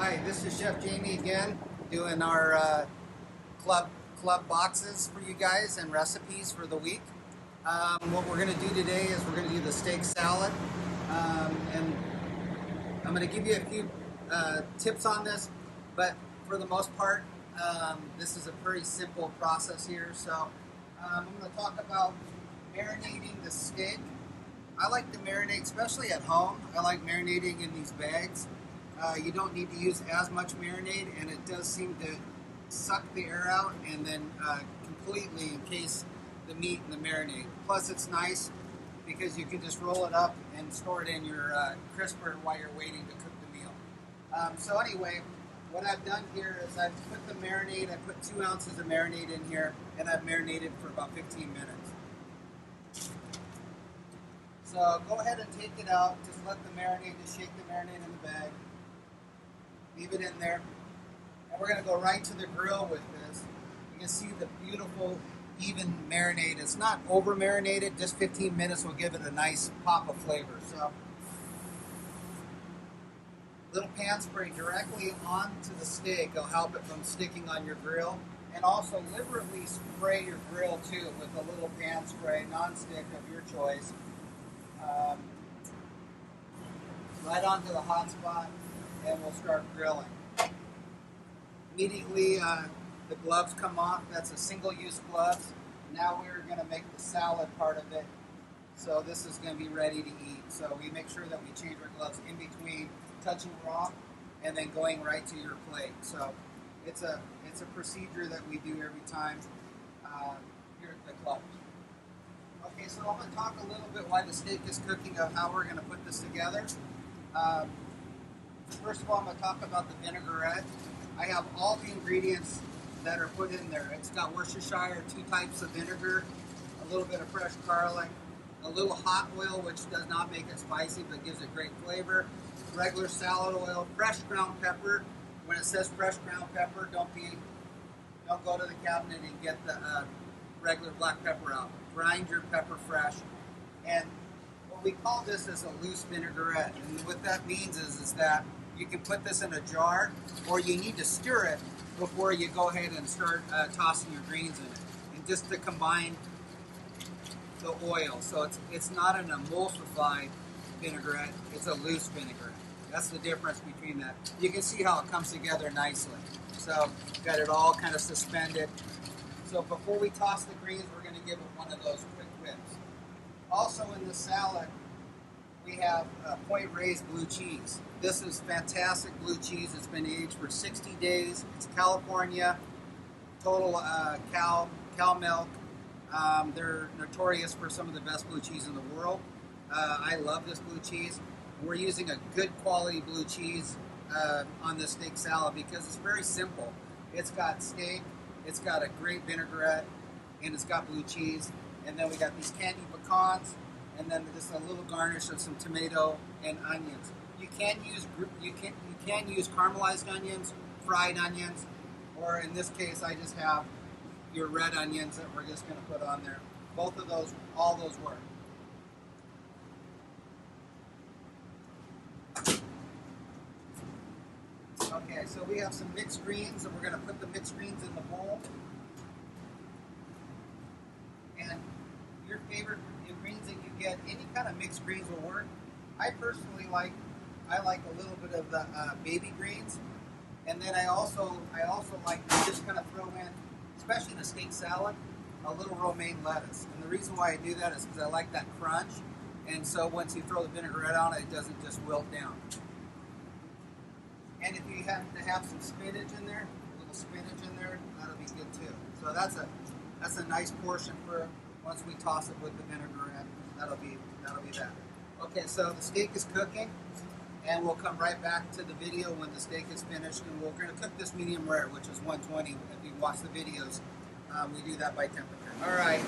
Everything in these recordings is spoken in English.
Hi, this is Chef Jamie again, doing our club boxes for you guys and recipes for the week. What we're going to do today is we're going to do the steak salad, and I'm going to give you a few tips on this, but for the most part, this is a pretty simple process here. So I'm going to talk about marinating the steak. I like to marinate, especially at home. I like marinating in these bags. You don't need to use as much marinade, and it does seem to suck the air out and then completely encase the meat in the marinade. Plus, it's nice because you can just roll it up and store it in your crisper while you're waiting to cook the meal. So anyway, what I've done here is I've put the marinade, I put 2 ounces of marinade in here, and I've marinated for about 15 minutes. So go ahead and take it out, just let the marinade, just shake the marinade in the bag. Leave it in there. And we're going to go right to the grill with this. You can see the beautiful, even marinade. It's not over marinated, just 15 minutes will give it a nice pop of flavor. So, little pan spray directly onto the steak will help it from sticking on your grill. And also liberally spray your grill too with a little pan spray, non-stick of your choice. Right onto the hot spot, and we'll start grilling. Immediately, the gloves come off. That's a single-use gloves. Now we're going to make the salad part of it. So this is going to be ready to eat. So we make sure that we change our gloves in between touching raw and then going right to your plate. So it's a procedure that we do every time here at the club. Okay, so I'm going to talk a little bit why the steak is cooking, of how we're going to put this together. First of all, I'm going to talk about the vinaigrette. I have all the ingredients that are put in there. It's got Worcestershire, 2 types of vinegar, a little bit of fresh garlic, a little hot oil, which does not make it spicy but gives it great flavor, regular salad oil, fresh ground pepper. When it says fresh ground pepper, don't go to the cabinet and get the regular black pepper out. Grind your pepper fresh. And what we call this is a loose vinaigrette. And what that means is that you can put this in a jar, or you need to stir it before you go ahead and start tossing your greens in it. And just to combine the oil. So it's not an emulsified vinaigrette, it's a loose vinaigrette. That's the difference between that. You can see how it comes together nicely. So got it all kind of suspended. So before we toss the greens, we're going to give it one of those quick whips. Also in the salad, we have Point Reyes blue cheese. This is fantastic blue cheese. It's been aged for 60 days. It's California, total cow milk. They're notorious for some of the best blue cheese in the world. I love this blue cheese. We're using a good quality blue cheese on this steak salad because it's very simple. It's got steak, it's got a great vinaigrette, and it's got blue cheese. And then we got these candied pecans, and then just a little garnish of some tomato and onions. You can use caramelized onions, fried onions, or in this case, I just have your red onions that we're just going to put on there. Both of those, all those work. Okay, so we have some mixed greens, and we're going to put the mixed greens in the bowl. And your favorite greens that you get, any kind of mixed greens will work. I personally like a little bit of the baby greens, and then I also like to just kind of throw in, especially in a steak salad, a little romaine lettuce. And the reason why I do that is because I like that crunch, and so once you throw the vinaigrette on it doesn't just wilt down. And if you happen to have some spinach in there, a little spinach in there, that'll be good too. So that's a nice portion for once we toss it with the vinaigrette. That'll be that. Okay, so the steak is cooking, and we'll come right back to the video when the steak is finished, and we're going to cook this medium rare, which is 120. If you watch the videos, we do that by temperature. All right,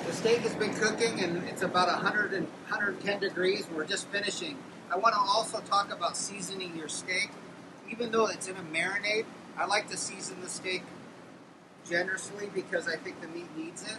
the steak has been cooking, and it's about 110 degrees. We're just finishing. I want to also talk about seasoning your steak. Even though it's in a marinade, I like to season the steak generously because I think the meat needs it.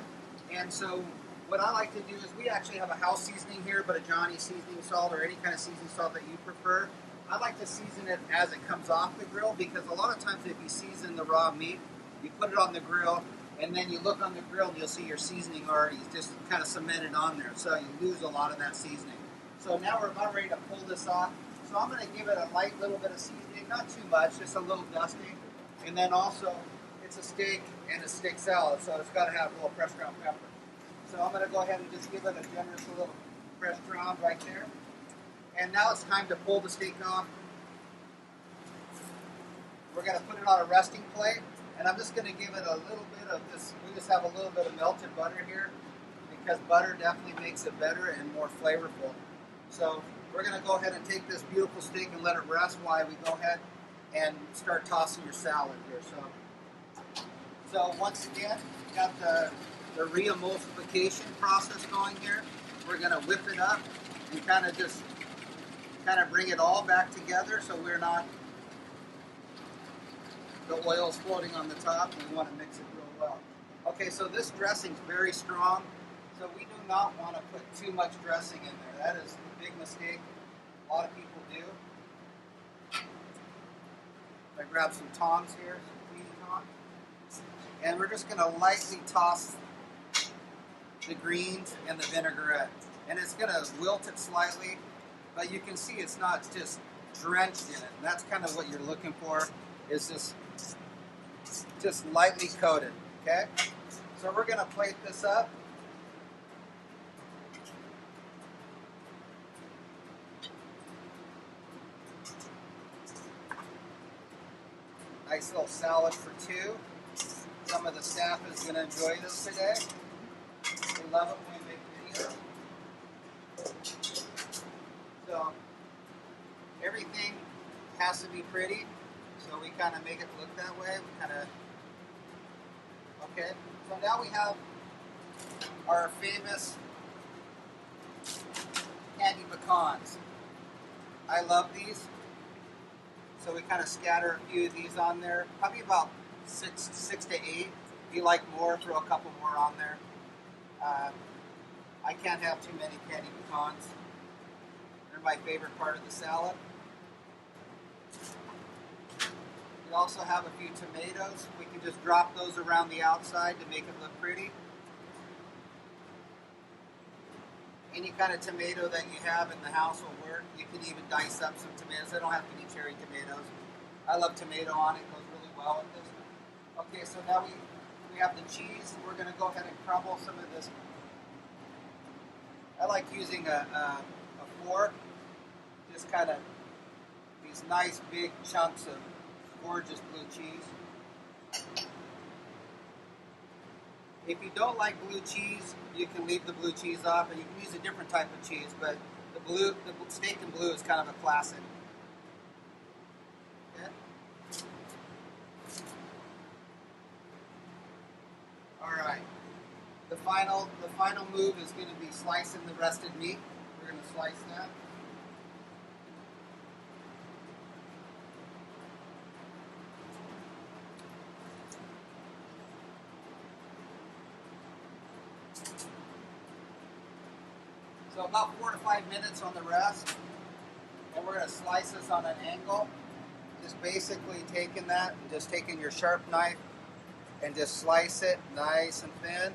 And so what I like to do is we actually have a house seasoning here, but a Johnny seasoning salt or any kind of seasoning salt that you prefer. I like to season it as it comes off the grill, because a lot of times if you season the raw meat, you put it on the grill, and then you look on the grill and you'll see your seasoning already just kind of cemented on there. So you lose a lot of that seasoning. So now we're about ready to pull this off. So I'm going to give it a light little bit of seasoning, not too much, just a little dusting. And then also, it's a steak and a steak salad, so it's got to have a little fresh ground pepper. So I'm going to go ahead and just give it a generous little fresh ground right there. And now it's time to pull the steak off. We're going to put it on a resting plate, and I'm just going to give it a little bit of this. We just have a little bit of melted butter here, because butter definitely makes it better and more flavorful. So we're going to go ahead and take this beautiful steak and let it rest while we go ahead and start tossing your salad here. So once again, we got the re-emulsification process going here. We're going to whip it up and kind of bring it all back together, so we're not, the oil's floating on the top, and we want to mix it real well. Okay, so this dressing's very strong, so we do not want to put too much dressing in there. That is a big mistake a lot of people do. I grab some tongs here, some clean tongs, and we're just going to lightly toss the greens and the vinaigrette. And it's going to wilt it slightly, but you can see it's not just drenched in it. And that's kind of what you're looking for, is just lightly coated, okay? So we're going to plate this up. Nice little salad for two. Some of the staff is going to enjoy this today. We love it when we make videos. So everything has to be pretty, so we kind of make it look that way. Okay. So now we have our famous candy pecans. I love these. So we kind of scatter a few of these on there, probably about six to eight. If you like more, throw a couple more on there. I can't have too many candy pecans. They're my favorite part of the salad. We also have a few tomatoes. We can just drop those around the outside to make it look pretty. Any kind of tomato that you have in the house will work. You can even dice up some tomatoes. They don't have to be cherry tomatoes. I love tomato on it. It goes really well with this. Okay, so now we have the cheese. We're going to go ahead and crumble some of this. I like using a fork. Just kind of these nice big chunks of gorgeous blue cheese. If you don't like blue cheese, you can leave the blue cheese off, and you can use a different type of cheese, but the steak and blue is kind of a classic. Okay. All right. The final move is going to be slicing the rested meat. We're going to slice that. So about 4 to 5 minutes on the rest, and we're going to slice this on an angle. Just basically taking that and just taking your sharp knife and just slice it nice and thin.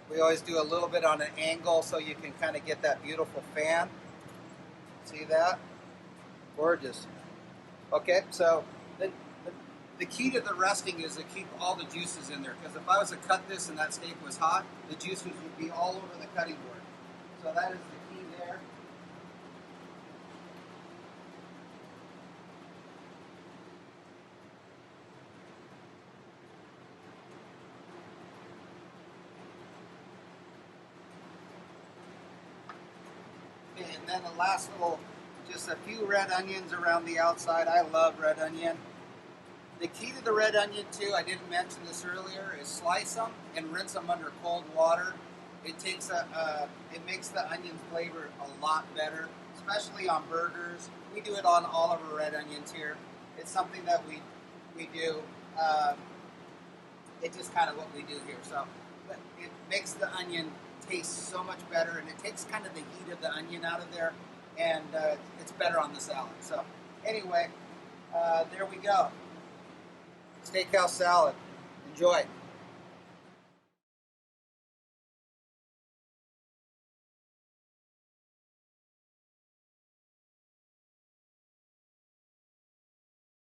We always do a little bit on an angle so you can kind of get that beautiful fan. See that? Gorgeous. Okay, so the key to the resting is to keep all the juices in there, because if I was to cut this and that steak was hot, the juices would be all over the cutting board. So that is the key there. Okay, and then the last little, just a few red onions around the outside. I love red onion. The key to the red onion, too, I didn't mention this earlier, is slice them and rinse them under cold water. It makes the onion flavor a lot better, especially on burgers. We do it on all of our red onions here. It's something that we do. It's just kind of what we do here. So it makes the onion taste so much better, and it takes kind of the heat of the onion out of there, and it's better on the salad. So anyway, there we go. Steakhouse salad. Enjoy.